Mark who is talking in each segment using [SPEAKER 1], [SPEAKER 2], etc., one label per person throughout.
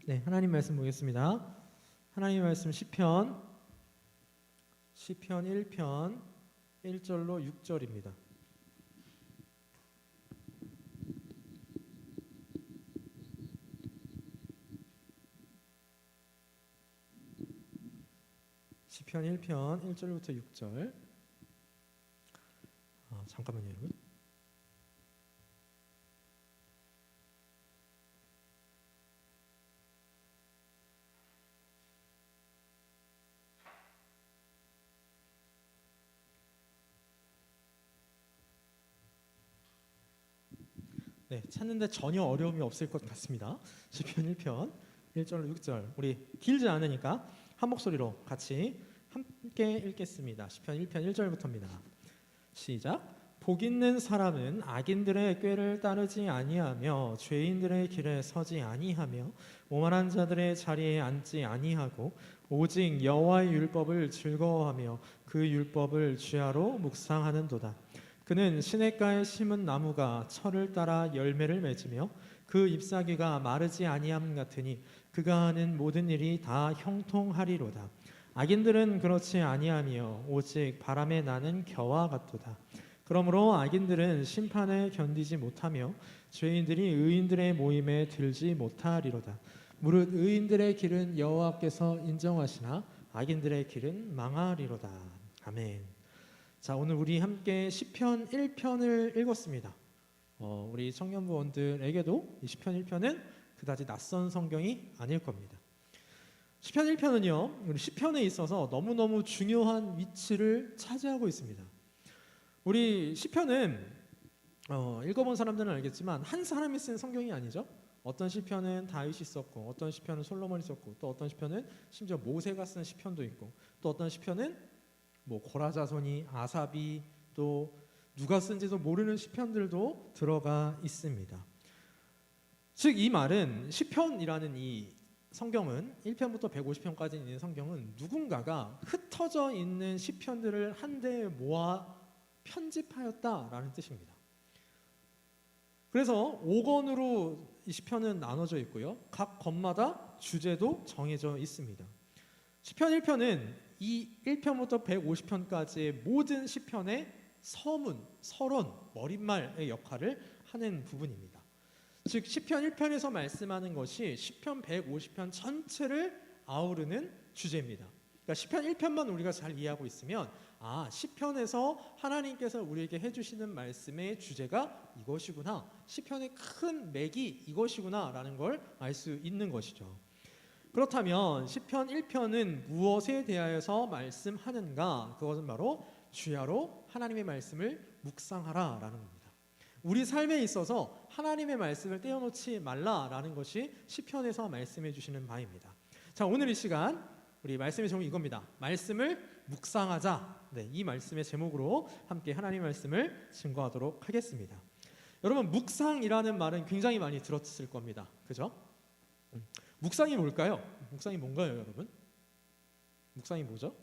[SPEAKER 1] 네, 하나님 말씀 보겠습니다. 하나님 말씀 시편 1편 1절로 6절입니다. 시편 1편 1절부터 6절. 잠깐만요, 여러분. 네, 찾는데 전혀 어려움이 없을 것 같습니다. 시편 1편 1절로 6절. 우리 길지 않으니까 한 목소리로 같이 함께 읽겠습니다. 시편 1편 1절부터입니다. 시작. 복 있는 사람은 악인들의 꾀를 따르지 아니하며 죄인들의 길에 서지 아니하며 오만한 자들의 자리에 앉지 아니하고 오직 여호와의 율법을 즐거워하며 그 율법을 주야로 묵상하는도다. 그는 시냇가에 심은 나무가 철을 따라 열매를 맺으며 그 잎사귀가 마르지 아니함 같으니 그가 하는 모든 일이 다 형통하리로다. 악인들은 그렇지 아니하며 오직 바람에 나는 겨와 같도다. 그러므로 악인들은 심판을 견디지 못하며 죄인들이 의인들의 모임에 들지 못하리로다. 무릇 의인들의 길은 여호와께서 인정하시나 악인들의 길은 망하리로다. 아멘. 자, 오늘 우리 함께 시편 1편을 읽었습니다. 우리 청년부원들에게도 이 시편 1편은 그다지 낯선 성경이 아닐 겁니다. 시편 1편은요, 우리 시편에 있어서 너무너무 중요한 위치를 차지하고 있습니다. 우리 시편은 읽어본 사람들은 알겠지만 한 사람이 쓴 성경이 아니죠. 어떤 시편은 다윗이 썼고, 어떤 시편은 솔로몬이 썼고, 또 어떤 시편은 심지어 모세가 쓴 시편도 있고, 또 어떤 시편은 고라 자손이, 아삽이, 또 누가 쓴지도 모르는 시편들도 들어가 있습니다. 즉 이 말은 시편이라는 이 성경은 1편부터 150편까지 있는 성경은 누군가가 흩어져 있는 시편들을 한데 모아 편집하였다라는 뜻입니다. 그래서 5권으로 이 시편은 나눠져 있고요. 각 권마다 주제도 정해져 있습니다. 시편 1편은 이 1편부터 150편까지의 모든 시편의 서문, 서론, 머릿말의 역할을 하는 부분입니다. 즉 시편 1편에서 말씀하는 것이 시편 150편 전체를 아우르는 주제입니다. 그러니까 시편 1편만 우리가 잘 이해하고 있으면 시편에서 하나님께서 우리에게 해주시는 말씀의 주제가 이것이구나, 시편의 큰 맥이 이것이구나 라는 걸 알 수 있는 것이죠. 그렇다면 시편 1편은 무엇에 대하여서 말씀하는가? 그것은 바로 주야로 하나님의 말씀을 묵상하라 라는 겁니다. 우리 삶에 있어서 하나님의 말씀을 떼어놓지 말라라는 것이 시편에서 말씀해 주시는 바입니다. 자, 오늘 이 시간 우리 말씀의 제목이 이겁니다. 말씀을 묵상하자. 네, 이 말씀의 제목으로 함께 하나님의 말씀을 증거하도록 하겠습니다. 여러분, 묵상이라는 말은 굉장히 많이 들었을 겁니다. 그죠? 묵상이 뭘까요? 묵상이 뭔가요, 여러분? 묵상이 뭐죠?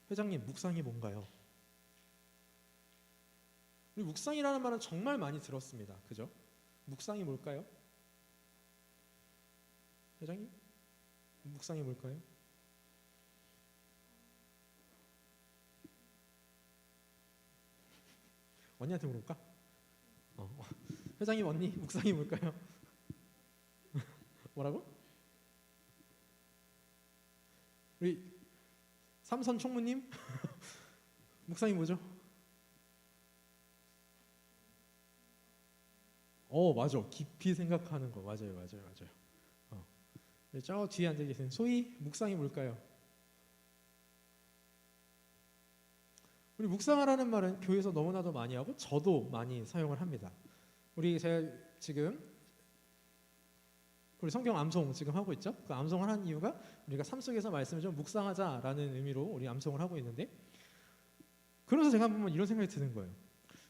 [SPEAKER 1] 회장님, 묵상이 뭔가요? 우리 묵상이라는 말은 정말 많이 들었습니다. 그죠? 묵상이 뭘까요? 회장님? 묵상이 뭘까요? 언니한테 물어볼까? 회장님, 언니, 묵상이 뭘까요? 뭐라고? 우리 삼선 총무님? 묵상이 뭐죠? 맞아. 깊이 생각하는 거. 맞아요. 저 뒤에 앉아 계신 소희, 묵상이 뭘까요? 우리 묵상하라는 말은 교회에서 너무나도 많이 하고 저도 많이 사용을 합니다. 제가 지금 우리 성경 암송 지금 하고 있죠? 그 암송을 하는 이유가 우리가 삶 속에서 말씀을 좀 묵상하자라는 의미로 우리 암송을 하고 있는데, 그러면서 제가 한번 이런 생각이 드는 거예요.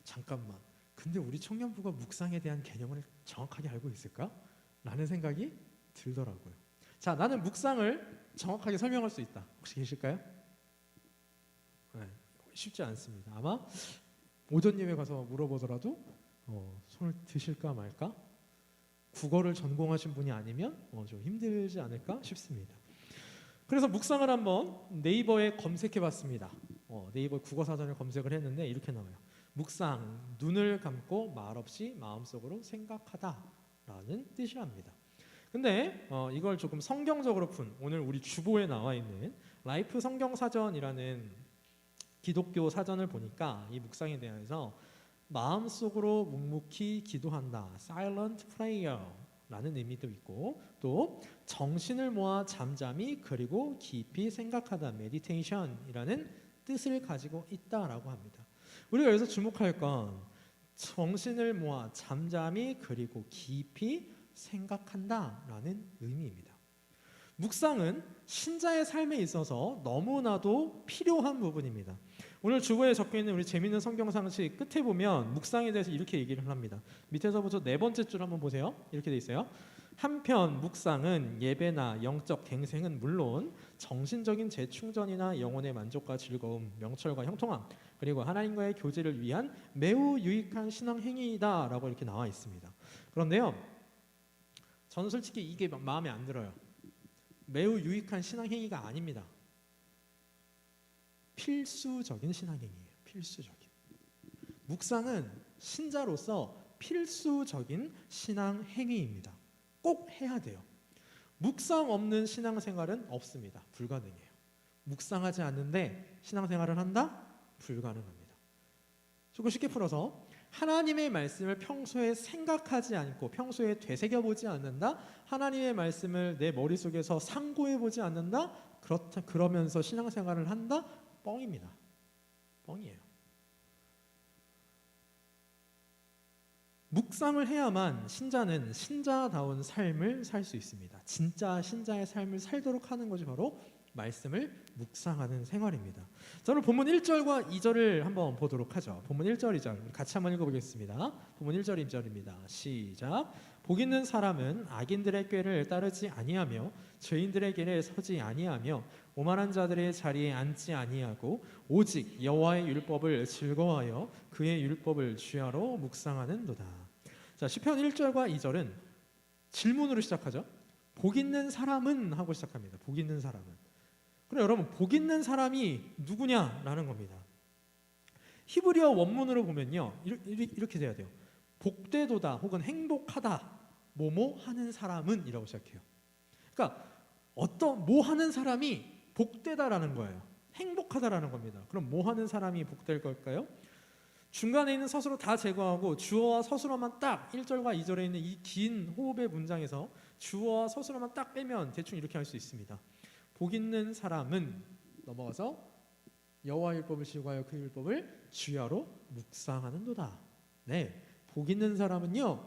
[SPEAKER 1] 잠깐만, 근데 우리 청년부가 묵상에 대한 개념을 정확하게 알고 있을까? 라는 생각이 들더라고요. 자, 나는 묵상을 정확하게 설명할 수 있다. 혹시 계실까요? 네, 쉽지 않습니다. 아마 오전 예배 가서 물어보더라도 손을 드실까 말까 국어를 전공하신 분이 아니면 좀 힘들지 않을까 싶습니다. 그래서 묵상을 한번 네이버에 검색해봤습니다. 네이버 국어사전을 검색을 했는데 이렇게 나와요. 묵상, 눈을 감고 말없이 마음속으로 생각하다라는 뜻이랍니다. 근데 이걸 조금 성경적으로 푼 오늘 우리 주보에 나와 있는 라이프 성경사전이라는 기독교 사전을 보니까 이 묵상에 대해서 마음속으로 묵묵히 기도한다, silent prayer라는 의미도 있고, 또 정신을 모아 잠잠히 그리고 깊이 생각하다, meditation이라는 뜻을 가지고 있다라고 합니다. 우리가 여기서 주목할 건 정신을 모아 잠잠히 그리고 깊이 생각한다라는 의미입니다. 묵상은 신자의 삶에 있어서 너무나도 필요한 부분입니다. 오늘 주보에 적혀있는 우리 재미있는 성경 상식 끝에 보면 묵상에 대해서 이렇게 얘기를 합니다. 밑에서부터 네 번째 줄 한번 보세요. 이렇게 돼 있어요. 한편 묵상은 예배나 영적 갱생은 물론 정신적인 재충전이나 영혼의 만족과 즐거움, 명철과 형통함, 그리고 하나님과의 교제를 위한 매우 유익한 신앙 행위이다라고 이렇게 나와 있습니다. 그런데요, 저는 솔직히 이게 마음에 안 들어요. 매우 유익한 신앙 행위가 아닙니다. 필수적인 신앙 행위예요. 필수적인. 묵상은 신자로서 필수적인 신앙 행위입니다. 꼭 해야 돼요. 묵상 없는 신앙생활은 없습니다. 불가능해요. 묵상하지 않는데 신앙생활을 한다? 불가능합니다. 조금 쉽게 풀어서 하나님의 말씀을 평소에 생각하지 않고 평소에 되새겨보지 않는다? 하나님의 말씀을 내 머릿속에서 상고해보지 않는다? 그러면서 신앙생활을 한다? 뻥입니다. 뻥이에요. 묵상을 해야만 신자는 신자다운 삶을 살 수 있습니다. 진짜 신자의 삶을 살도록 하는 것이 바로 말씀을 묵상하는 생활입니다. 저는 본문 1절과 2절을 한번 보도록 하죠. 본문 1절, 2절 같이 한번 읽어보겠습니다. 본문 1절, 2절입니다. 시작. 복 있는 사람은 악인들의 꾀를 따르지 아니하며 죄인들의 길에 서지 아니하며 오만한 자들의 자리에 앉지 아니하고 오직 여호와의 율법을 즐거워하여 그의 율법을 주야로 묵상하는도다. 자, 시편 1절과 2절은 질문으로 시작하죠. 복 있는 사람은 하고 시작합니다. 복 있는 사람은. 그럼 여러분, 복 있는 사람이 누구냐라는 겁니다. 히브리어 원문으로 보면요, 이렇게 돼야 돼요. 복되도다 혹은 행복하다 뭐뭐 하는 사람은 이라고 시작해요. 그러니까 뭐 하는 사람이 복되다라는 거예요. 행복하다라는 겁니다. 그럼 뭐 하는 사람이 복될 걸까요? 중간에 있는 서술어 다 제거하고 주어와 서술어만 딱 1절과 2절에 있는 이 긴 호흡의 문장에서 주어와 서술어만 딱 빼면 대충 이렇게 할 수 있습니다. 복 있는 사람은 넘어가서 여호와의 율법을 즐거워하여 그 율법을 주야로 묵상하는도다. 네, 복 있는 사람은요,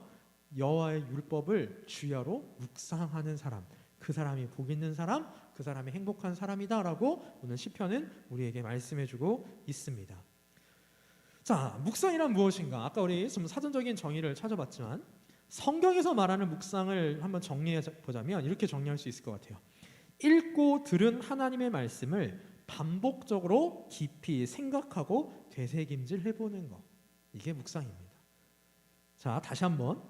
[SPEAKER 1] 여호와의 율법을 주야로 묵상하는 사람, 그 사람이 복 있는 사람, 그 사람이 행복한 사람이다라고 오늘 시편은 우리에게 말씀해주고 있습니다. 자, 묵상이란 무엇인가? 아까 우리 좀 사전적인 정의를 찾아봤지만 성경에서 말하는 묵상을 한번 정리해보자면 이렇게 정리할 수 있을 것 같아요. 읽고 들은 하나님의 말씀을 반복적으로 깊이 생각하고 되새김질 해보는 것, 이게 묵상입니다. 자, 다시 한번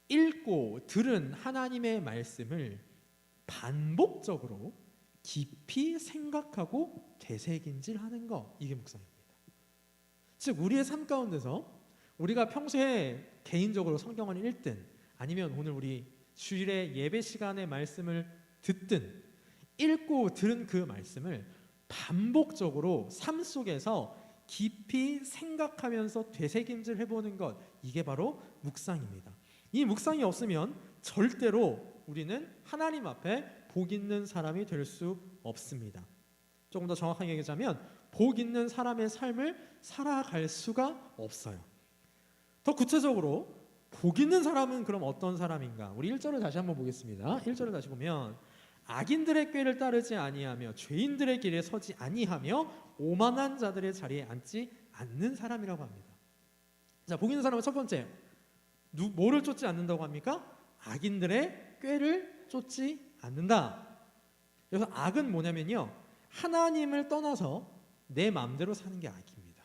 [SPEAKER 1] 읽고 들은 하나님의 말씀을 반복적으로 깊이 생각하고 되새김질하는 것, 이게 묵상입니다. 즉 우리의 삶 가운데서 우리가 평소에 개인적으로 성경을 읽든 아니면 오늘 우리 주일에 예배 시간에 말씀을 듣든 읽고 들은 그 말씀을 반복적으로 삶 속에서 깊이 생각하면서 되새김질 해보는 것, 이게 바로 묵상입니다. 이 묵상이 없으면 절대로 우리는 하나님 앞에 복 있는 사람이 될 수 없습니다. 조금 더 정확하게 얘기하자면 복 있는 사람의 삶을 살아갈 수가 없어요. 더 구체적으로 복 있는 사람은 그럼 어떤 사람인가? 우리 1절을 다시 한번 보겠습니다. 1절을 다시 보면 악인들의 꾀를 따르지 아니하며 죄인들의 길에 서지 아니하며 오만한 자들의 자리에 앉지 않는 사람이라고 합니다. 자, 복 있는 사람은 첫 번째, 뭐를 쫓지 않는다고 합니까? 악인들의 꾀를 쫓지 않는다. 그래서 악은 뭐냐면요, 하나님을 떠나서 내 마음대로 사는 게 악입니다.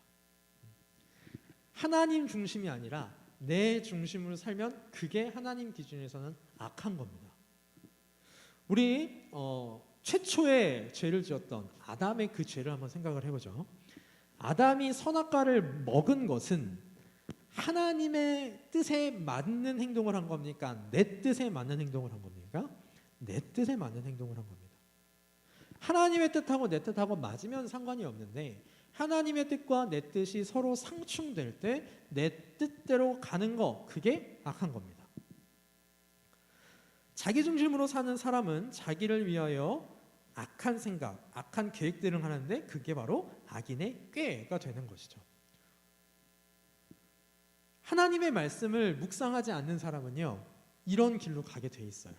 [SPEAKER 1] 하나님 중심이 아니라 내 중심으로 살면 그게 하나님 기준에서는 악한 겁니다. 우리 최초의 죄를 지었던 아담의 그 죄를 한번 생각을 해보죠. 아담이 선악과를 먹은 것은 하나님의 뜻에 맞는 행동을 한 겁니까? 내 뜻에 맞는 행동을 한 겁니까? 내 뜻에 맞는 행동을 한 겁니다. 하나님의 뜻하고 내 뜻하고 맞으면 상관이 없는데 하나님의 뜻과 내 뜻이 서로 상충될 때 내 뜻대로 가는 거, 그게 악한 겁니다. 자기 중심으로 사는 사람은 자기를 위하여 악한 생각, 악한 계획들을 하는데 그게 바로 악인의 꾀가 되는 것이죠. 하나님의 말씀을 묵상하지 않는 사람은요, 이런 길로 가게 돼 있어요.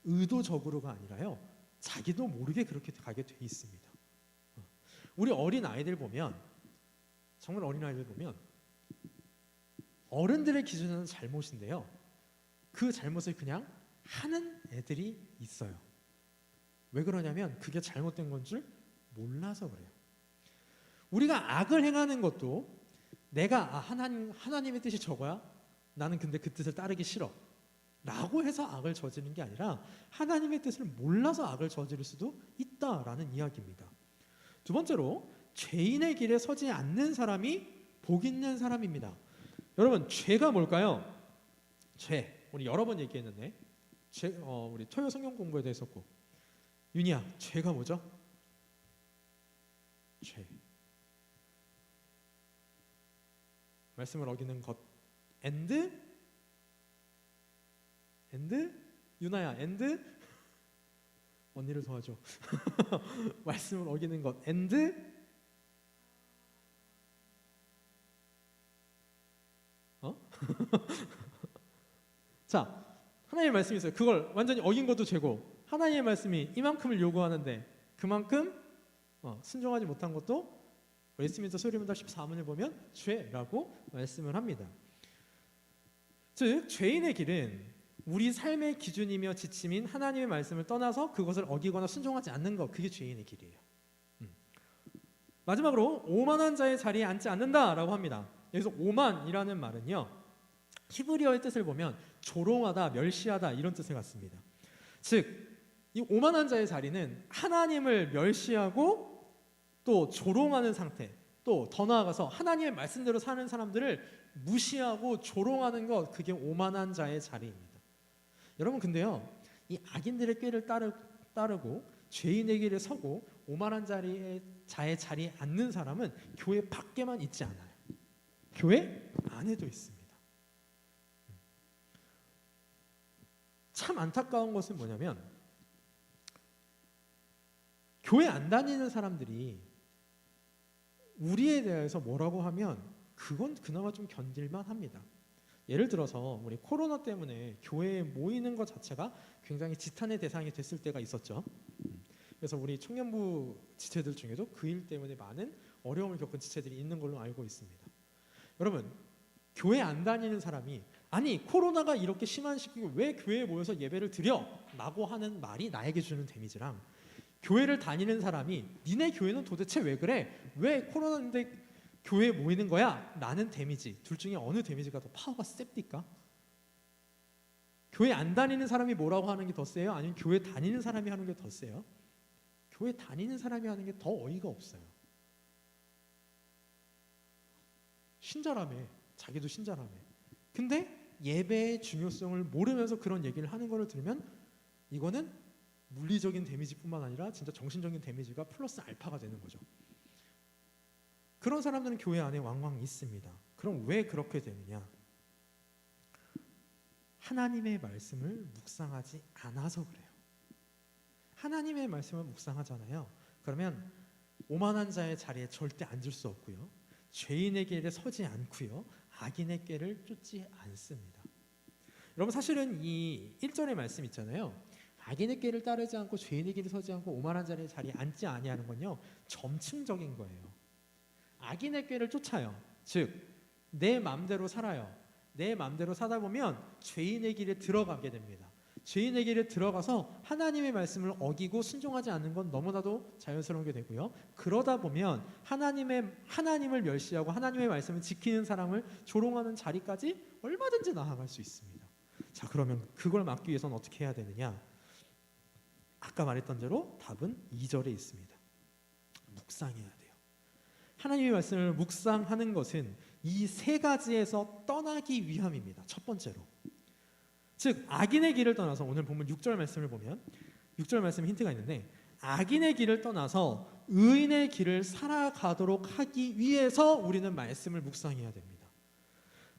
[SPEAKER 1] 의도적으로가 아니라요, 자기도 모르게 그렇게 가게 돼 있습니다. 우리 어린 아이들 보면, 정말 어린 아이들 보면 어른들의 기준은 잘못인데요, 그 잘못을 그냥 하는 애들이 있어요. 왜 그러냐면 그게 잘못된 건 줄 몰라서 그래요. 우리가 악을 행하는 것도 내가 하나님의 뜻이 저거야? 나는 근데 그 뜻을 따르기 싫어 라고 해서 악을 저지르는 게 아니라 하나님의 뜻을 몰라서 악을 저지를 수도 있다라는 이야기입니다. 두 번째로, 죄인의 길에 서지 않는 사람이 복 있는 사람입니다. 여러분, 죄가 뭘까요? 죄, 우리 여러 번 얘기했는데 우리 토요 성경 공부에도 했었고, 윤희야, 죄가 뭐죠? 죄, 말씀을 어기는 것. and 유나야, and 언니를 도와줘. 말씀을 어기는 것 and 자, 하나님의 말씀이 있어요. 그걸 완전히 어긴 것도 죄고, 하나님의 말씀이 이만큼을 요구하는데 그만큼 순종하지 못한 것도 웨스트민스터 소리문답 14문을 보면 죄라고 말씀을 합니다. 즉, 죄인의 길은 우리 삶의 기준이며 지침인 하나님의 말씀을 떠나서 그것을 어기거나 순종하지 않는 것, 그게 죄인의 길이에요. 마지막으로 오만한 자의 자리에 앉지 않는다라고 합니다. 여기서 오만이라는 말은요, 히브리어의 뜻을 보면 조롱하다, 멸시하다 이런 뜻을 갖습니다. 즉, 이 오만한 자의 자리는 하나님을 멸시하고 또 조롱하는 상태, 또 더 나아가서 하나님의 말씀대로 사는 사람들을 무시하고 조롱하는 것, 그게 오만한 자의 자리입니다. 여러분, 근데요, 이 악인들의 꾀를 따르고 죄인의 길에 서고 오만한 자의 자리에 앉는 사람은 교회 밖에만 있지 않아요. 교회 안에도 있습니다. 참 안타까운 것은 뭐냐면, 교회 안 다니는 사람들이 우리에 대해서 뭐라고 하면 그건 그나마 좀 견딜만 합니다. 예를 들어서 우리 코로나 때문에 교회에 모이는 것 자체가 굉장히 지탄의 대상이 됐을 때가 있었죠. 그래서 우리 청년부 지체들 중에도 그 일 때문에 많은 어려움을 겪은 지체들이 있는 걸로 알고 있습니다. 여러분, 교회 안 다니는 사람이 아니 코로나가 이렇게 심한 시기에 왜 교회에 모여서 예배를 드려? 라고 하는 말이 나에게 주는 데미지랑, 교회를 다니는 사람이 니네 교회는 도대체 왜 그래? 왜 코로나인데 교회에 모이는 거야? 라는 데미지, 둘 중에 어느 데미지가 더 파워가 셉니까? 교회 안 다니는 사람이 뭐라고 하는 게 더 세요? 아니면 교회 다니는 사람이 하는 게 더 세요? 교회 다니는 사람이 하는 게 더 어이가 없어요. 신자라며, 자기도 신자라며. 근데 예배의 중요성을 모르면서 그런 얘기를 하는 거를 들으면 이거는 물리적인 데미지뿐만 아니라 진짜 정신적인 데미지가 플러스 알파가 되는 거죠. 그런 사람들은 교회 안에 왕왕 있습니다. 그럼 왜 그렇게 되느냐? 하나님의 말씀을 묵상하지 않아서 그래요. 하나님의 말씀을 묵상하잖아요. 그러면 오만한 자의 자리에 절대 앉을 수 없고요, 죄인의 길에 서지 않고요, 악인의 꾀를 쫓지 않습니다. 여러분, 사실은 이 1절의 말씀 있잖아요. 악인의 꾀를 따르지 않고 죄인의 길에 서지 않고 오만한 자리에 앉지 아니하는 건요, 점층적인 거예요. 악인의 꾀를 쫓아요. 즉, 내 마음대로 살아요. 내 마음대로 사다 보면 죄인의 길에 들어가게 됩니다. 죄인의 길에 들어가서 하나님의 말씀을 어기고 순종하지 않는 건 너무나도 자연스러운 게 되고요. 그러다 보면 하나님을 멸시하고 하나님의 말씀을 지키는 사람을 조롱하는 자리까지 얼마든지 나아갈 수 있습니다. 자, 그러면 그걸 막기 위해서는 어떻게 해야 되느냐? 아까 말했던 대로 답은 2절에 있습니다. 묵상해야 돼요. 하나님의 말씀을 묵상하는 것은 이 세 가지에서 떠나기 위함입니다. 첫 번째로, 즉 악인의 길을 떠나서, 오늘 본문 6절 말씀을 보면 6절 말씀 힌트가 있는데, 악인의 길을 떠나서 의인의 길을 살아가도록 하기 위해서 우리는 말씀을 묵상해야 됩니다.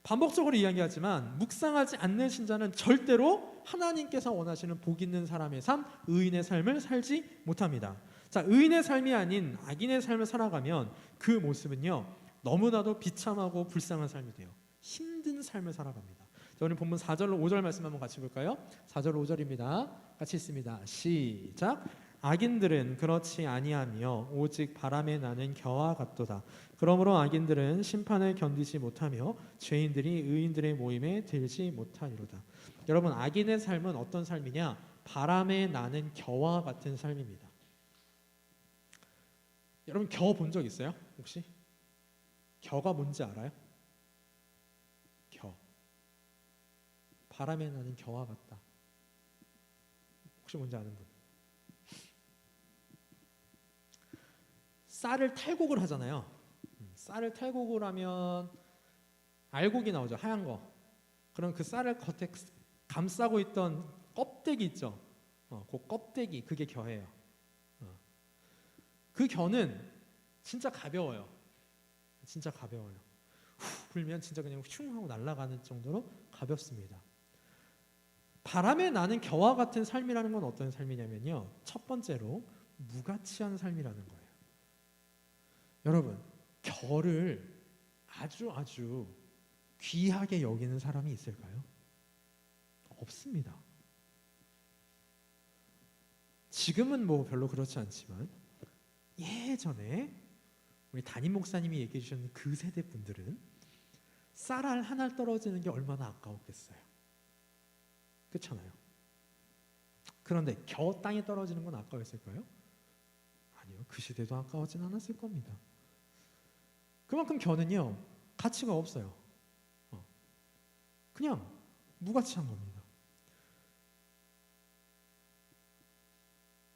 [SPEAKER 1] 반복적으로 이야기하지만 묵상하지 않는 신자는 절대로 하나님께서 원하시는 복 있는 사람의 삶, 의인의 삶을 살지 못합니다. 자, 의인의 삶이 아닌 악인의 삶을 살아가면 그 모습은요, 너무나도 비참하고 불쌍한 삶이 돼요. 힘든 삶을 살아갑니다. 자, 오늘 본문 4절로 5절 말씀 한번 같이 볼까요? 4절 5절입니다. 같이 읽습니다. 시작. 악인들은 그렇지 아니하며 오직 바람에 나는 겨와 같도다. 그러므로 악인들은 심판을 견디지 못하며 죄인들이 의인들의 모임에 들지 못하리로다. 여러분, 악인의 삶은 어떤 삶이냐? 바람에 나는 겨와 같은 삶입니다. 여러분, 겨 본 적 있어요? 혹시? 겨가 뭔지 알아요? 겨. 바람에 나는 겨와 같다. 혹시 뭔지 아는 분? 쌀을 탈곡을 하잖아요. 쌀을 탈곡을 하면 알곡이 나오죠. 하얀 거. 그럼 그 쌀을 겉에 감싸고 있던 껍데기 있죠. 그 껍데기, 그게 겨예요. 그 겨는 진짜 가벼워요. 진짜 가벼워요. 후 불면 진짜 그냥 슝 하고 날아가는 정도로 가볍습니다. 바람에 나는 겨와 같은 삶이라는 건 어떤 삶이냐면요, 첫 번째로 무가치한 삶이라는 거예요. 여러분, 겨를 아주 귀하게 여기는 사람이 있을까요? 없습니다. 지금은 뭐 별로 그렇지 않지만 예전에 우리 담임 목사님이 얘기해 주셨는 그 세대 분들은 쌀알 하나 떨어지는 게 얼마나 아까웠겠어요. 그렇잖아요. 그런데 겨 땅에 떨어지는 건 아까웠을까요? 아니요. 그 시대도 아까워진 않았을 겁니다. 그만큼 겨는요, 가치가 없어요. 그냥 무가치한 겁니다.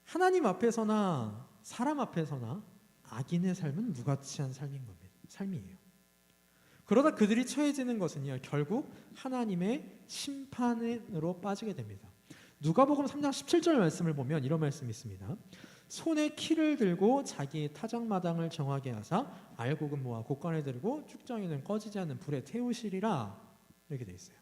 [SPEAKER 1] 하나님 앞에서나 사람 앞에서나 악인의 삶은 무가치한 삶이에요. 그러다 그들이 처해지는 것은요, 결국 하나님의 심판으로 빠지게 됩니다. 누가복음 3장 17절 말씀을 보면 이런 말씀이 있습니다. 손에 키를 들고 자기의 타작마당을 정하게 하사 알곡은 모아 곡간에 들고 쭉정이는 꺼지지 않는 불에 태우시리라, 이렇게 돼 있어요.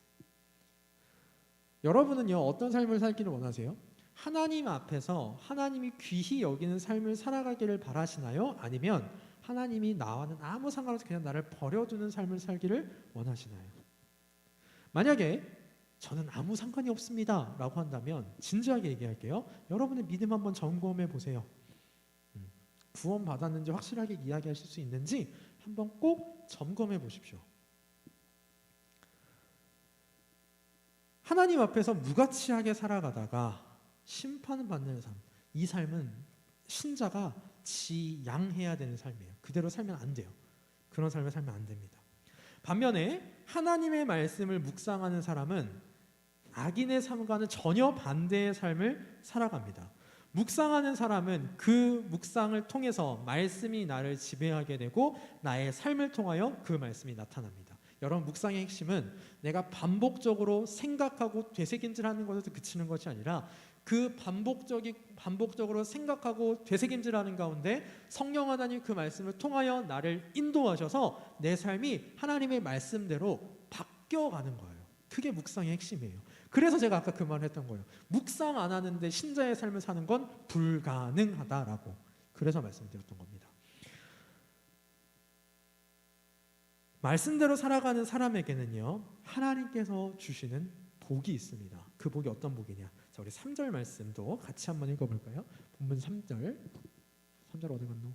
[SPEAKER 1] 여러분은요, 어떤 삶을 살기를 원하세요? 하나님 앞에서 하나님이 귀히 여기는 삶을 살아가기를 바라시나요? 아니면 하나님이 나와는 아무 상관없이 그냥 나를 버려두는 삶을 살기를 원하시나요? 만약에 저는 아무 상관이 없습니다 라고 한다면 진지하게 얘기할게요. 여러분의 믿음 한번 점검해 보세요. 구원 받았는지 확실하게 이야기하실 수 있는지 한번 꼭 점검해 보십시오. 하나님 앞에서 무가치하게 살아가다가 심판을 받는 삶, 이 삶은 신자가 지양해야 되는 삶이에요. 그대로 살면 안 돼요. 그런 삶을 살면 안 됩니다. 반면에 하나님의 말씀을 묵상하는 사람은 악인의 삶과는 전혀 반대의 삶을 살아갑니다. 묵상하는 사람은 그 묵상을 통해서 말씀이 나를 지배하게 되고 나의 삶을 통하여 그 말씀이 나타납니다. 여러분, 묵상의 핵심은 내가 반복적으로 생각하고 되새김질하는 것에서 그치는 것이 아니라 그 반복적으로 생각하고 되새김질하는 가운데 성령 하나님 그 말씀을 통하여 나를 인도하셔서 내 삶이 하나님의 말씀대로 바뀌어가는 거예요. 그게 묵상의 핵심이에요. 그래서 제가 아까 그 말을 했던 거예요. 묵상 안 하는데 신자의 삶을 사는 건 불가능하다라고. 그래서 말씀드렸던 겁니다. 말씀대로 살아가는 사람에게는요, 하나님께서 주시는 복이 있습니다. 그 복이 어떤 복이냐? 자, 우리 3절 말씀도 같이 한번 읽어볼까요? 본문 3절 어디 갔노?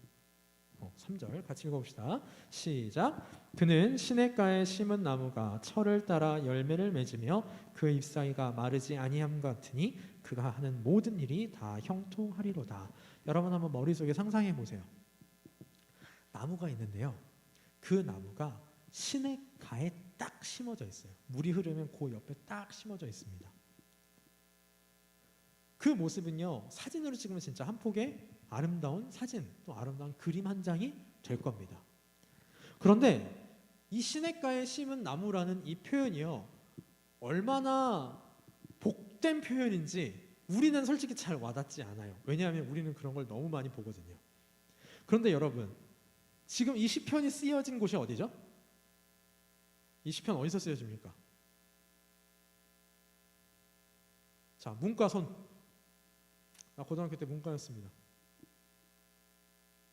[SPEAKER 1] 3절 같이 읽어봅시다. 시작. 그는 시냇가에 심은 나무가 철을 따라 열매를 맺으며 그 잎사귀가 마르지 아니함 같으니 그가 하는 모든 일이 다 형통하리로다. 여러분 한번 머릿속에 상상해 보세요. 나무가 있는데요. 그 나무가 시냇가에 딱 심어져 있어요. 물이 흐르면 그 옆에 딱 심어져 있습니다. 그 모습은요, 사진으로 찍으면 진짜 한 폭의 아름다운 사진, 또 아름다운 그림 한 장이 될 겁니다. 그런데 이 시냇가에 심은 나무라는 이 표현이요, 얼마나 복된 표현인지 우리는 솔직히 잘 와닿지 않아요. 왜냐하면 우리는 그런 걸 너무 많이 보거든요. 그런데 여러분, 지금 이 시편이 쓰여진 곳이 어디죠? 이 시편 어디서 쓰여집니까? 자, 문과 손. 나 고등학교 때 문과였습니다.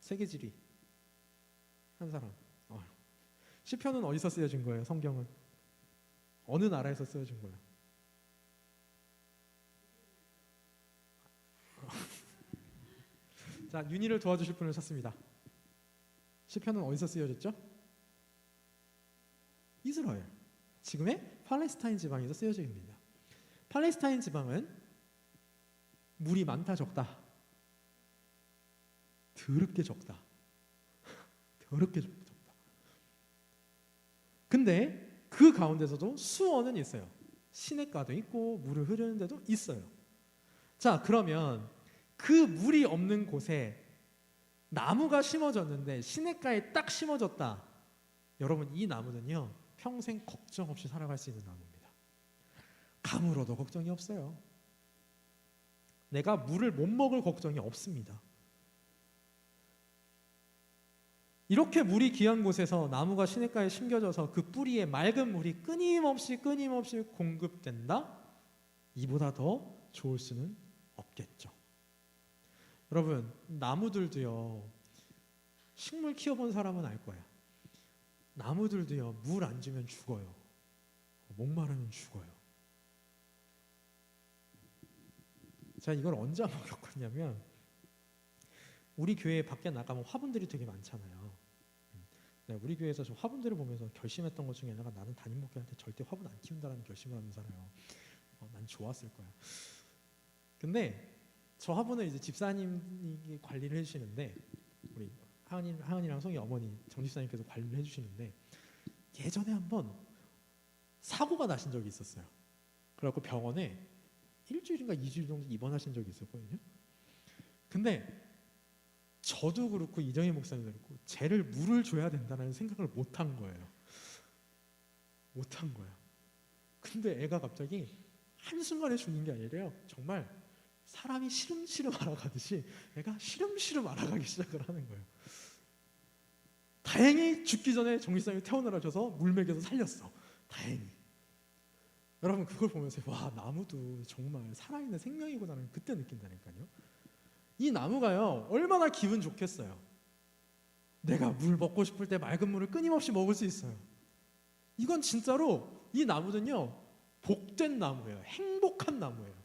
[SPEAKER 1] 세계지리 한 사람. 시편은 어디서 쓰여진 거예요? 성경은 어느 나라에서 쓰여진 거예요? 자, 윤희를 도와주실 분을 찾습니다. 시편은 어디서 쓰여졌죠? 이스라엘, 지금의 팔레스타인 지방에서 쓰여져 있습니다. 팔레스타인 지방은 물이 많다 적다? 더럽게 적다. 더럽게 적다. 근데 그 가운데서도 수원은 있어요. 시냇가도 있고 물을 흐르는 데도 있어요. 자, 그러면 그 물이 없는 곳에 나무가 심어졌는데 시냇가에 딱 심어졌다. 여러분, 이 나무는요, 평생 걱정 없이 살아갈 수 있는 나무입니다. 가물어도 걱정이 없어요. 내가 물을 못 먹을 걱정이 없습니다. 이렇게 물이 귀한 곳에서 나무가 시냇가에 심겨져서 그 뿌리에 맑은 물이 끊임없이 공급된다? 이보다 더 좋을 수는 없겠죠. 여러분, 나무들도요, 식물 키워본 사람은 알 거야. 나무들도요, 물 안 주면 죽어요. 목마르면 죽어요. 제가 이걸 언제 한번 겪었냐면, 우리 교회 밖에 나가면 화분들이 되게 많잖아요. 우리 교회에서 저 화분들을 보면서 결심했던 것 중에 하나가 나는 담임 목회한테 절대 화분 안 키운다라는 결심을 하면서 살아요. 난 좋았을 거야. 근데 저 화분을 이제 집사님이 관리를 해주시는데, 우리 하은이랑 송이 어머니 정 집사님께서 관리를 해주시는데, 예전에 한번 사고가 나신 적이 있었어요. 그래갖고 병원에 일주일인가 2주일 정도 입원하신 적이 있었거든요. 근데 저도 그렇고 이정희 목사님도 그렇고 쟤를 물을 줘야 된다는 생각을 못한 거예요. 못한 거야. 근데 애가 갑자기 한순간에 죽는 게 아니라요, 정말 사람이 시름시름 알아가듯이 애가 시름시름 알아가기 시작을 하는 거예요. 다행히 죽기 전에 정기사님이 퇴원을 하셔서 물 먹여서 살렸어. 다행히. 여러분, 그걸 보면서 와, 나무도 정말 살아있는 생명이구나는 그때 느낀다니까요. 이 나무가요, 얼마나 기분 좋겠어요. 내가 물 먹고 싶을 때 맑은 물을 끊임없이 먹을 수 있어요. 이건 진짜로 이 나무는요, 복된 나무예요. 행복한 나무예요.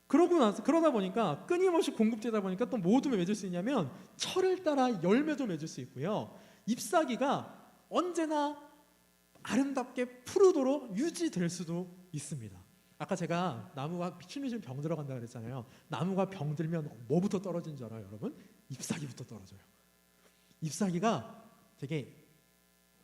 [SPEAKER 1] 그러다 보니까 끊임없이 공급되다 보니까 또 뭐도 맺을 수 있냐면 철을 따라 열매도 맺을 수 있고요. 잎사귀가 언제나 아름답게 푸르도록 유지될 수도 있습니다. 아까 제가 나무가 미친미친 병 들어간다 그랬잖아요. 나무가 병 들면 뭐부터 떨어지는 줄 알아요, 여러분? 잎사귀부터 떨어져요. 잎사귀가 되게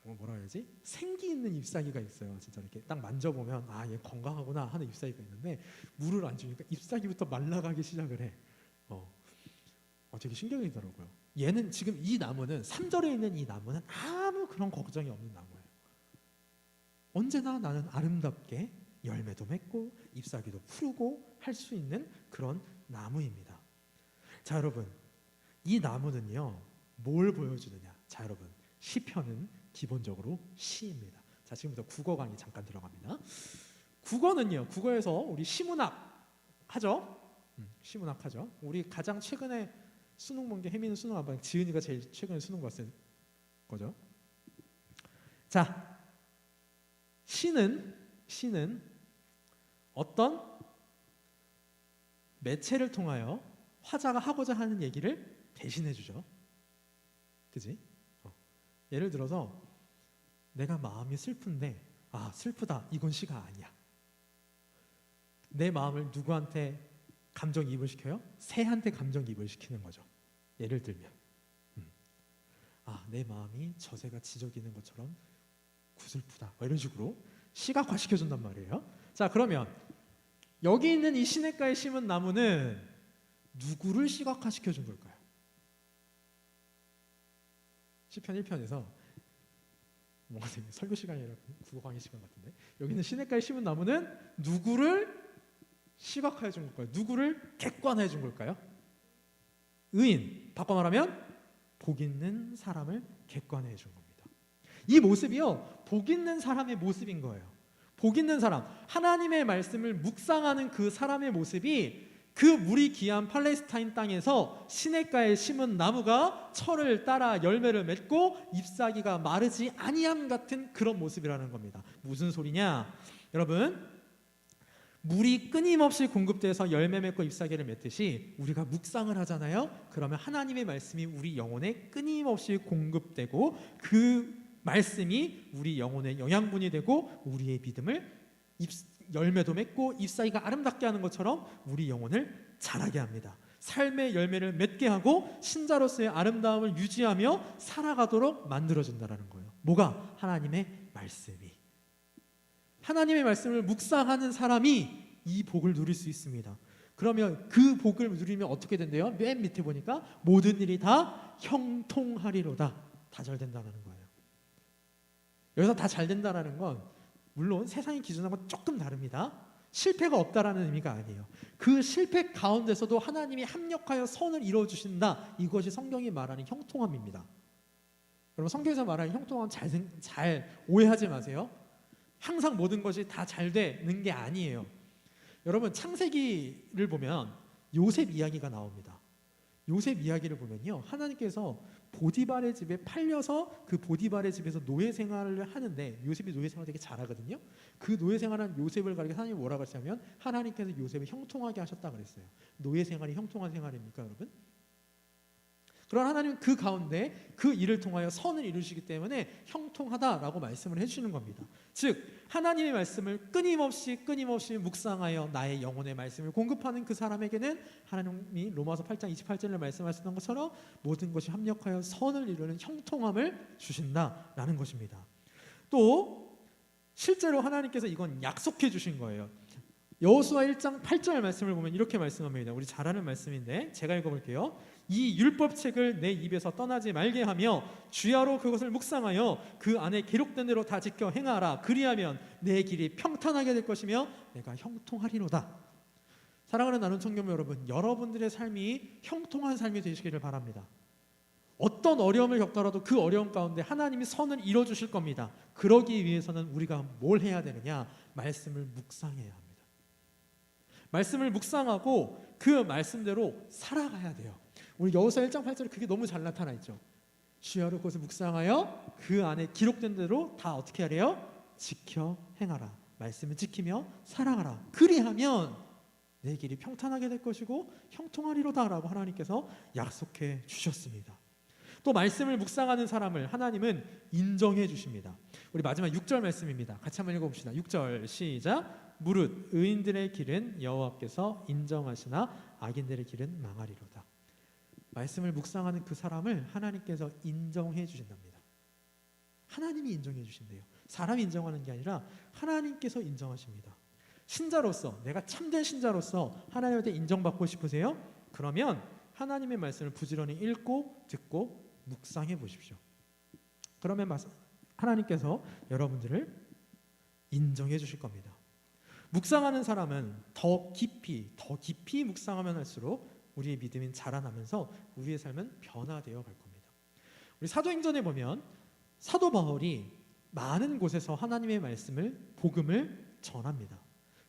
[SPEAKER 1] 뭐라 해야지? 생기 있는 잎사귀가 있어요. 진짜 이렇게 딱 만져보면 아, 얘 건강하구나 하는 잎사귀가 있는데, 물을 안 주니까 잎사귀부터 말라가기 시작을 해. 되게 신기하더라고요. 얘는 지금 이 나무는 3절에 있는 이 나무는 아무 그런 걱정이 없는 나무예요. 언제나 나는 아름답게 열매도 맺고 잎사귀도 푸르고 할 수 있는 그런 나무입니다. 자, 여러분, 이 나무는요, 뭘 보여주느냐? 자, 여러분, 시편은 기본적으로 시입니다. 자, 지금부터 국어 강의 잠깐 들어갑니다. 국어는요, 국어에서 우리 시문학 하죠? 시문학 하죠. 우리 가장 최근에 수능 본 게 혜민은 수능 안 봐. 지은이가 제일 최근에 수능 봤을 거죠. 자, 시는 어떤 매체를 통하여 화자가 하고자 하는 얘기를 대신해 주죠. 그지? 예를 들어서 내가 마음이 슬픈데 슬프다 이건 시가 아니야. 내 마음을 누구한테 감정이입을 시켜요? 새한테 감정이입을 시키는 거죠. 예를 들면 내 마음이 저 새가 지저귀는 것처럼 구슬프다 이런 식으로 시각화시켜준단 말이에요. 자, 그러면 여기 있는 이 시냇가에 심은 나무는 누구를 시각화시켜준 걸까요? 시편 1편에서 뭔가 설교 시간이 아니라 국어 강의 시간 같은데, 여기 있는 시냇가에 심은 나무는 누구를 시각화해 준 걸까요? 누구를 객관화해 준 걸까요? 의인, 바꿔 말하면 복 있는 사람을 객관화해 준 겁니다. 이 모습이요, 복 있는 사람의 모습인 거예요. 복 있는 사람, 하나님의 말씀을 묵상하는 그 사람의 모습이 그 물이 귀한 팔레스타인 땅에서 시냇가에 심은 나무가 철을 따라 열매를 맺고 잎사귀가 마르지 아니함 같은 그런 모습이라는 겁니다. 무슨 소리냐? 여러분, 물이 끊임없이 공급돼서 열매 맺고 잎사귀를 맺듯이 우리가 묵상을 하잖아요. 그러면 하나님의 말씀이 우리 영혼에 끊임없이 공급되고 그 말씀이 우리 영혼의 영양분이 되고 우리의 믿음을 열매도 맺고 잎사귀가 아름답게 하는 것처럼 우리 영혼을 자라게 합니다. 삶의 열매를 맺게 하고 신자로서의 아름다움을 유지하며 살아가도록 만들어준다는 거예요. 뭐가? 하나님의 말씀이. 하나님의 말씀을 묵상하는 사람이 이 복을 누릴 수 있습니다. 그러면 그 복을 누리면 어떻게 된대요? 맨 밑에 보니까 모든 일이 다 형통하리로다. 다 잘 된다는 거예요. 여기서 다 잘 된다는 건 물론 세상의 기준하고 조금 다릅니다. 실패가 없다라는 의미가 아니에요. 그 실패 가운데서도 하나님이 합력하여 선을 이루어주신다. 이것이 성경이 말하는 형통함입니다. 여러분, 성경에서 말하는 형통함 잘 오해하지 마세요. 항상 모든 것이 다 잘 되는 게 아니에요. 여러분, 창세기를 보면 요셉 이야기가 나옵니다. 요셉 이야기를 보면요, 하나님께서 보디발의 집에 팔려서 그 보디발의 집에서 노예 생활을 하는데, 요셉이 노예 생활을 되게 잘하거든요. 그 노예 생활한 요셉을 가리켜 하나님이 뭐라고 하시냐면 하나님께서 요셉을 형통하게 하셨다 그랬어요. 노예 생활이 형통한 생활입니까, 여러분? 그러나 하나님은 그 가운데 그 일을 통하여 선을 이루시기 때문에 형통하다라고 말씀을 해주시는 겁니다. 즉, 하나님의 말씀을 끊임없이 묵상하여 나의 영혼의 말씀을 공급하는 그 사람에게는 하나님이 로마서 8장 28절에 말씀하셨던 것처럼 모든 것이 합력하여 선을 이루는 형통함을 주신다라는 것입니다. 또 실제로 하나님께서 이건 약속해 주신 거예요. 여호수아 1장 8절 말씀을 보면 이렇게 말씀합니다. 우리 잘 아는 말씀인데 제가 읽어볼게요. 이 율법책을 내 입에서 떠나지 말게 하며 주야로 그것을 묵상하여 그 안에 기록된 대로 다 지켜 행하라. 그리하면 내 길이 평탄하게 될 것이며 내가 형통하리로다. 사랑하는 나눔 청년부 여러분, 여러분들의 삶이 형통한 삶이 되시기를 바랍니다. 어떤 어려움을 겪더라도 그 어려움 가운데 하나님이 선을 이뤄주실 겁니다. 그러기 위해서는 우리가 뭘 해야 되느냐? 말씀을 묵상해야 합니다. 말씀을 묵상하고 그 말씀대로 살아가야 돼요. 우리 여호수아 1장 8절에 그게 너무 잘 나타나 있죠. 주야로 그것을 묵상하여 그 안에 기록된 대로 다 어떻게 하래요? 지켜 행하라. 말씀을 지키며 살아가라. 그리하면 내 길이 평탄하게 될 것이고 형통하리로다라고 하나님께서 약속해 주셨습니다. 또 말씀을 묵상하는 사람을 하나님은 인정해 주십니다. 우리 마지막 6절 말씀입니다. 같이 한번 읽어봅시다. 6절 시작. 무릇 의인들의 길은 여호와께서 인정하시나 악인들의 길은 망하리로다. 말씀을 묵상하는 그 사람을 하나님께서 인정해 주신답니다. 하나님이 인정해 주신대요. 사람이 인정하는 게 아니라 하나님께서 인정하십니다. 신자로서, 내가 참된 신자로서 하나님한테 인정받고 싶으세요? 그러면 하나님의 말씀을 부지런히 읽고 듣고 묵상해 보십시오. 그러면 하나님께서 여러분들을 인정해 주실 겁니다. 묵상하는 사람은 더 깊이 묵상하면 할수록 우리의 믿음이 자라나면서 우리의 삶은 변화되어 갈 겁니다. 우리 사도행전에 보면 사도 바울이 많은 곳에서 하나님의 말씀을, 복음을 전합니다.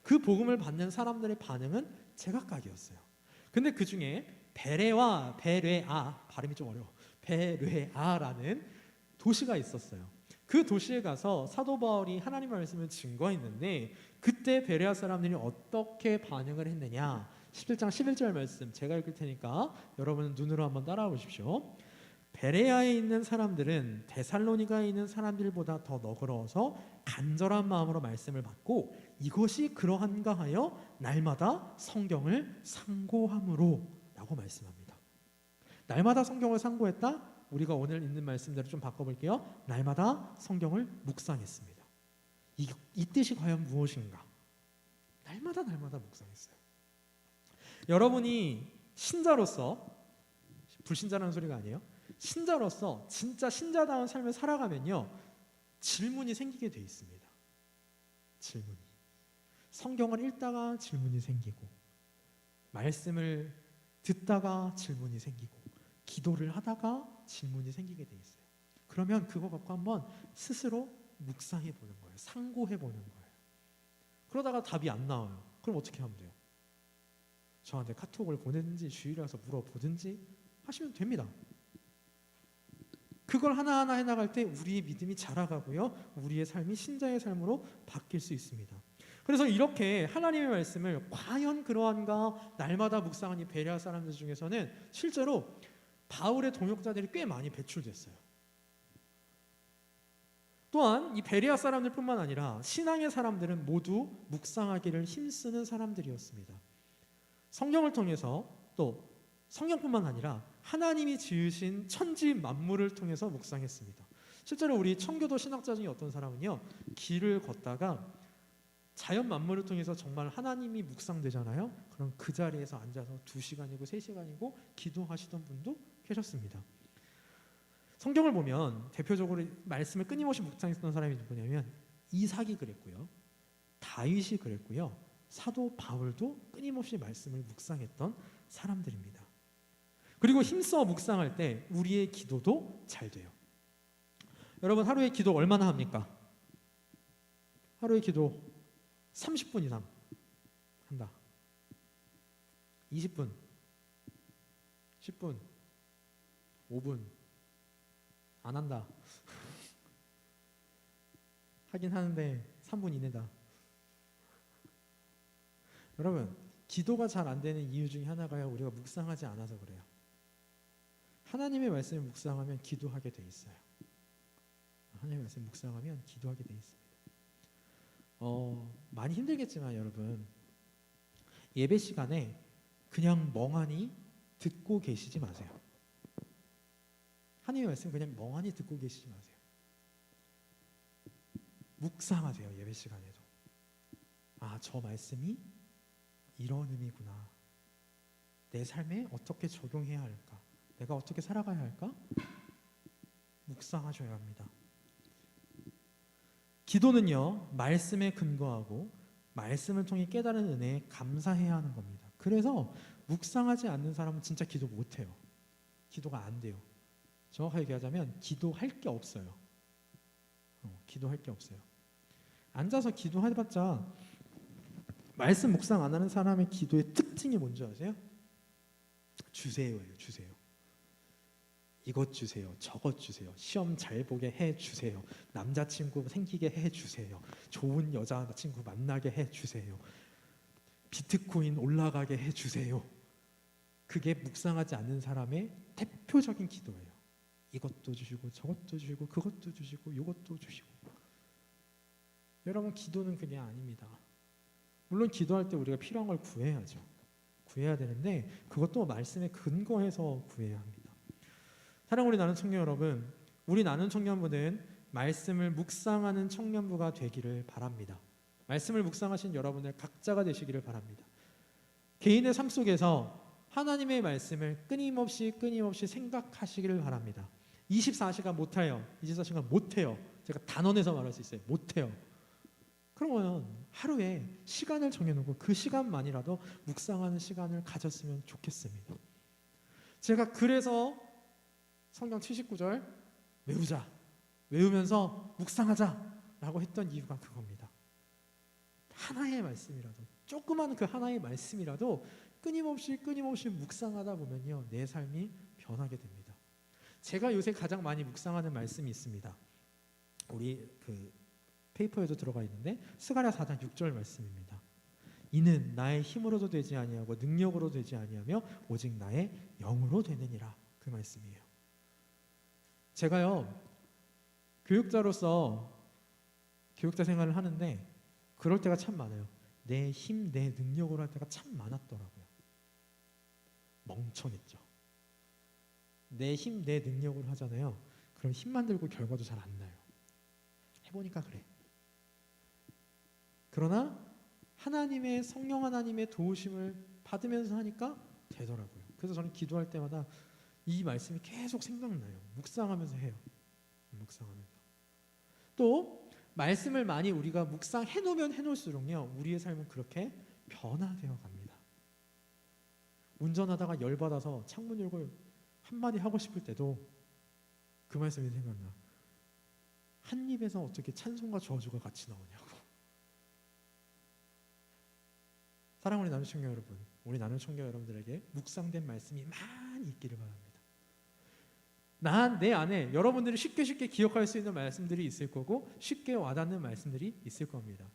[SPEAKER 1] 그 복음을 받는 사람들의 반응은 제각각이었어요. 근데 그 중에 발음이 좀 어려워. 베레아라는 도시가 있었어요. 그 도시에 가서 사도 바울이 하나님의 말씀을 증거했는데 그때 베레아 사람들이 어떻게 반응을 했느냐? 17장 11절 말씀 제가 읽을 테니까 여러분은 눈으로 한번 따라와 보십시오. 베레아에 있는 사람들은 데살로니가에 있는 사람들보다 더 너그러워서 간절한 마음으로 말씀을 받고 이것이 그러한가 하여 날마다 성경을 상고함으로 라고 말씀합니다. 날마다 성경을 상고했다? 우리가 오늘 읽는 말씀대로 좀 바꿔볼게요. 날마다 성경을 묵상했습니다. 이 뜻이 과연 무엇인가? 날마다 묵상했어요. 여러분이 신자로서, 불신자라는 소리가 아니에요. 신자로서 진짜 신자다운 삶을 살아가면요, 질문이 생기게 돼 있습니다. 질문이. 성경을 읽다가 질문이 생기고, 말씀을 듣다가 질문이 생기고, 기도를 하다가 질문이 생기게 돼 있어요. 그러면 그거 갖고 한번 스스로 묵상해 보는 거예요. 상고해 보는 거예요. 그러다가 답이 안 나와요. 그럼 어떻게 하면 돼요? 저한테 카톡을 보내든지 주일에 와서 물어보든지 하시면 됩니다. 그걸 하나하나 해나갈 때 우리의 믿음이 자라가고요, 우리의 삶이 신자의 삶으로 바뀔 수 있습니다. 그래서 이렇게 하나님의 말씀을 과연 그러한가 날마다 묵상한 이 베레아 사람들 중에서는 실제로 바울의 동역자들이 꽤 많이 배출됐어요. 또한 이 베레아 사람들뿐만 아니라 신앙의 사람들은 모두 묵상하기를 힘쓰는 사람들이었습니다. 성경을 통해서, 또 성경뿐만 아니라 하나님이 지으신 천지 만물을 통해서 묵상했습니다. 실제로 우리 청교도 신학자 중에 어떤 사람은요, 길을 걷다가 자연 만물을 통해서 정말 하나님이 묵상되잖아요. 그럼 그 자리에서 앉아서 2시간이고 3시간이고 기도하시던 분도 계셨습니다. 성경을 보면 대표적으로 말씀을 끊임없이 묵상했던 사람이 누구냐면 이삭이 그랬고요, 다윗이 그랬고요, 사도 바울도 끊임없이 말씀을 묵상했던 사람들입니다. 그리고 힘써 묵상할 때 우리의 기도도 잘 돼요. 여러분, 하루에 기도 얼마나 합니까? 하루에 기도 30분 이상 한다. 20분, 10분, 5분 안 한다. 하긴 하는데 3분 이내다. 여러분, 기도가 잘 안 되는 이유 중에 하나가요, 우리가 묵상하지 않아서 그래요. 하나님의 말씀을 묵상하면 기도하게 돼 있어요. 하나님의 말씀 묵상하면 기도하게 돼 있습니다. 많이 힘들겠지만 여러분, 예배 시간에 그냥 멍하니 듣고 계시지 마세요. 하나님의 말씀 그냥 멍하니 듣고 계시지 마세요. 묵상하세요. 예배 시간에도. 저 말씀이 이런 의미구나. 내 삶에 어떻게 적용해야 할까? 내가 어떻게 살아가야 할까? 묵상하셔야 합니다. 기도는요, 말씀에 근거하고 말씀을 통해 깨달은 은혜에 감사해야 하는 겁니다. 그래서 묵상하지 않는 사람은 진짜 기도 못해요. 기도가 안 돼요. 정확하게 얘기하자면 기도할 게 없어요. 기도할 게 없어요. 앉아서 기도해봤자, 말씀 묵상 안 하는 사람의 기도의 특징이 뭔지 아세요? 주세요예요. 주세요. 이것 주세요. 저것 주세요. 시험 잘 보게 해주세요. 남자친구 생기게 해주세요. 좋은 여자친구 만나게 해주세요. 비트코인 올라가게 해주세요. 그게 묵상하지 않는 사람의 대표적인 기도예요. 이것도 주시고 저것도 주시고 그것도 주시고 이것도 주시고. 여러분, 기도는 그게 아닙니다. 물론 기도할 때 우리가 필요한 걸 구해야죠. 구해야 되는데 그것도 말씀에 근거해서 구해야 합니다. 사랑하는 우리 나는 청년 여러분, 우리 나는 청년부는 말씀을 묵상하는 청년부가 되기를 바랍니다. 말씀을 묵상하신 여러분들 각자가 되시기를 바랍니다. 개인의 삶 속에서 하나님의 말씀을 끊임없이 생각하시기를 바랍니다. 24시간 못해요. 24시간 못해요. 제가 단언해서 말할 수 있어요. 못해요. 그러면 하루에 시간을 정해놓고 그 시간만이라도 묵상하는 시간을 가졌으면 좋겠습니다. 제가 그래서 성경 79절 외우자, 외우면서 묵상하자라고 했던 이유가 그겁니다. 하나의 말씀이라도, 조그만 그 하나의 말씀이라도 끊임없이 묵상하다 보면요, 내 삶이 변하게 됩니다. 제가 요새 가장 많이 묵상하는 말씀이 있습니다. 우리 그 페이퍼에도 들어가 있는데 스가랴 4장 6절 말씀입니다. 이는 나의 힘으로도 되지 아니하고 능력으로 되지 아니하며 오직 나의 영으로 되느니라. 그 말씀이에요. 제가요 교육자로서 교육자 생활을 하는데 그럴 때가 참 많아요. 내 힘, 내 능력으로 할 때가 참 많았더라고요. 멍청했죠. 내 힘, 내 능력으로 하잖아요. 그럼 힘만 들고 결과도 잘 안 나요. 해보니까 그래. 그러나 하나님의 성령 하나님의 도우심을 받으면서 하니까 되더라고요. 그래서 저는 기도할 때마다 이 말씀이 계속 생각나요. 묵상하면서 해요. 묵상하면서. 또 말씀을 많이 우리가 묵상해 놓으면 해 놓을수록요 우리의 삶은 그렇게 변화되어 갑니다. 운전하다가 열받아서 창문 열고 한마디 하고 싶을 때도 그 말씀이 생각나. 한 입에서 어떻게 찬송과 저주가 같이 나오냐고. 사랑하는 나눔 청년 여러분, 우리 나눔 청년 여러분들에게 묵상된 말씀이 많이 있기를 바랍니다. 내 안에 여러분들이 쉽게 기억할 수 있는 말씀들이 있을 거고 쉽게 와닿는 말씀들이 있을 겁니다.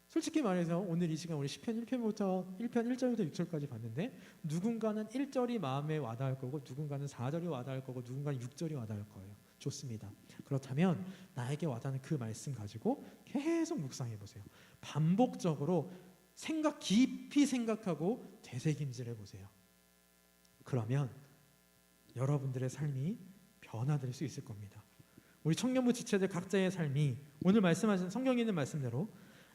[SPEAKER 1] 솔직히 말해서 오늘 이 시간 우리 시편 1편부터 1편 1절부터 6절까지 봤는데 누군가는 1절이 마음에 와닿을 거고 누군가는 4절이 와닿을 거고 누군가는 6절이 와닿을 거예요. 좋습니다. 그렇다면 나에게 와닿는 그 말씀 가지고 계속 묵상해 보세요. 반복적으로 깊이 생각하고 되새김질해 보세요. 그러면 여러분들의 삶이 변화될 수 있을 겁니다. 우리 청년부 지체들 각자의 삶이 오늘 말씀하신 성경에 있는 말씀대로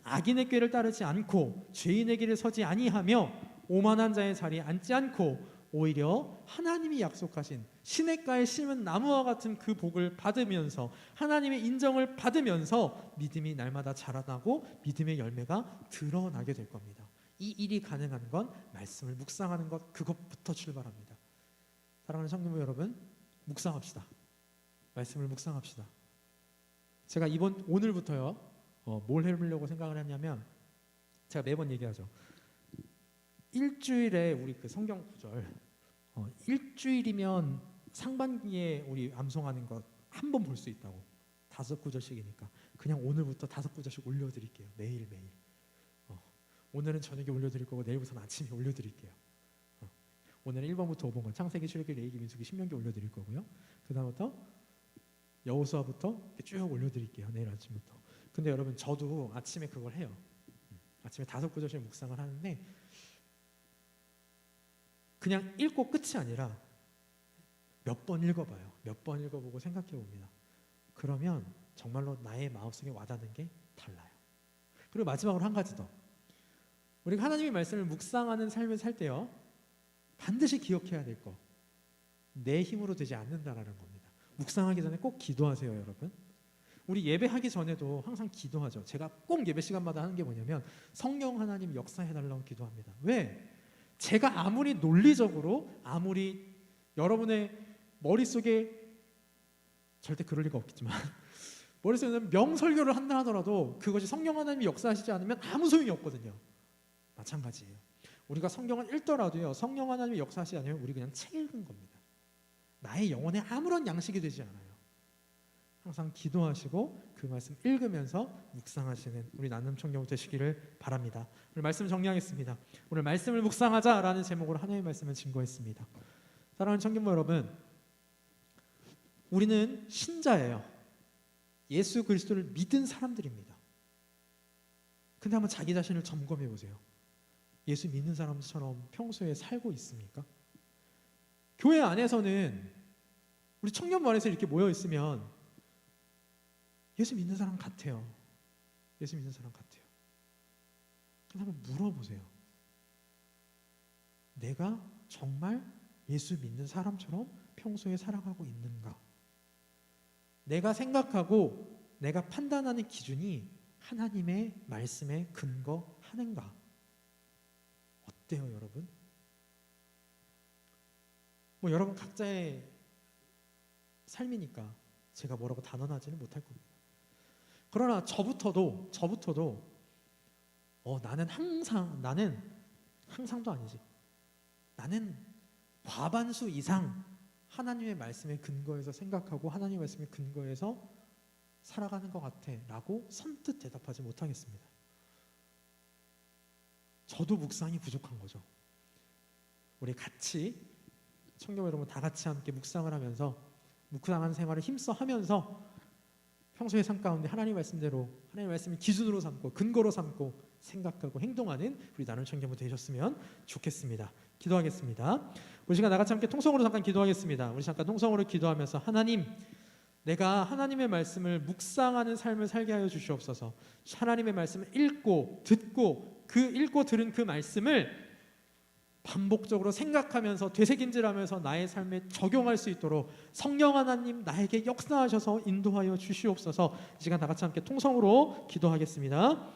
[SPEAKER 1] 악인의 꾀를 따르지 않고 죄인의 길을 서지 아니하며 오만한 자의 자리에 앉지 않고 오히려 하나님이 약속하신 시냇가에 심은 나무와 같은 그 복을 받으면서 하나님의 인정을 받으면서 믿음이 날마다 자라나고 믿음의 열매가 드러나게 될 겁니다. 이 일이 가능한 건 말씀을 묵상하는 것, 그것부터 출발합니다. 사랑하는 성도님 여러분, 묵상합시다. 말씀을 묵상합시다. 제가 오늘부터요 뭘 해보려고 생각을 했냐면 제가 매번 얘기하죠. 일주일에 우리 그 성경 구절 일주일이면 상반기에 우리 암송하는 것 한 번 볼 수 있다고. 5구절씩이니까 그냥 오늘부터 5구절씩 올려드릴게요. 매일매일. 오늘은 저녁에 올려드릴 거고 내일부터는 아침에 올려드릴게요. 오늘은 1번부터 5번 창세기, 출애굽기, 레위기, 민수기, 신명기 올려드릴 거고요. 그 다음부터 여호수아부터 쭉 올려드릴게요. 내일 아침부터. 근데 여러분 저도 아침에 그걸 해요. 아침에 5구절씩 묵상을 하는데 그냥 읽고 끝이 아니라 몇 번 읽어봐요. 몇 번 읽어보고 생각해 봅니다. 그러면 정말로 나의 마음속에 와닿는 게 달라요. 그리고 마지막으로 한 가지 더. 우리가 하나님의 말씀을 묵상하는 삶을 살 때요 반드시 기억해야 될 거. 내 힘으로 되지 않는다라는 겁니다. 묵상하기 전에 꼭 기도하세요, 여러분. 우리 예배하기 전에도 항상 기도하죠. 제가 꼭 예배 시간마다 하는 게 뭐냐면 성령 하나님 역사해달라고 기도합니다. 왜? 제가 아무리 논리적으로 아무리 여러분의 머릿속에 절대 그럴 리가 없겠지만 머릿속에는 명설교를 한다 하더라도 그것이 성령 하나님이 역사하시지 않으면 아무 소용이 없거든요. 마찬가지예요. 우리가 성경을 읽더라도요 성령 하나님이 역사하시지 않으면 우리 그냥 책 읽은 겁니다. 나의 영혼에 아무런 양식이 되지 않아요. 항상 기도하시고 그 말씀 읽으면서 묵상하시는 우리 나눔 청년 되시기를 바랍니다. 오늘 말씀 정리하겠습니다. 오늘 말씀을 묵상하자라는 제목으로 하나님의 말씀을 증거했습니다. 사랑하는 청년부 여러분, 우리는 신자예요. 예수 그리스도를 믿은 사람들입니다. 근데 한번 자기 자신을 점검해 보세요. 예수 믿는 사람처럼 평소에 살고 있습니까? 교회 안에서는 우리 청년부 안에서 이렇게 모여 있으면 예수 믿는 사람 같아요. 예수 믿는 사람 같아요. 그래서 한번 물어보세요. 내가 정말 예수 믿는 사람처럼 평소에 살아가고 있는가? 내가 생각하고 내가 판단하는 기준이 하나님의 말씀에 근거하는가? 어때요, 여러분? 뭐 여러분 각자의 삶이니까 제가 뭐라고 단언하지는 못할 겁니다. 그러나 저부터도 나는 항상도 아니지. 나는 과반수 이상 하나님의 말씀에 근거해서 생각하고 하나님의 말씀에 근거해서 살아가는 것 같아 라고 선뜻 대답하지 못하겠습니다. 저도 묵상이 부족한 거죠. 우리 같이 청교 여러분 다 같이 함께 묵상을 하면서 묵상하는 생활을 힘써 하면서 평소의 삶 가운데 하나님 말씀대로 하나님 말씀을 기준으로 삼고 근거로 삼고 생각하고 행동하는 우리 나눔 청교부 되셨으면 좋겠습니다. 기도하겠습니다. 우리 시간 나같이 함께 통성으로 잠깐 기도하겠습니다. 우리 잠깐 통성으로 기도하면서 하나님, 내가 하나님의 말씀을 묵상하는 삶을 살게 하여 주시옵소서. 하나님의 말씀을 읽고 듣고 그 읽고 들은 그 말씀을 반복적으로 생각하면서 되새김질하면서 나의 삶에 적용할 수 있도록 성령 하나님 나에게 역사하셔서 인도하여 주시옵소서. 이 시간 다 같이 함께 통성으로 기도하겠습니다.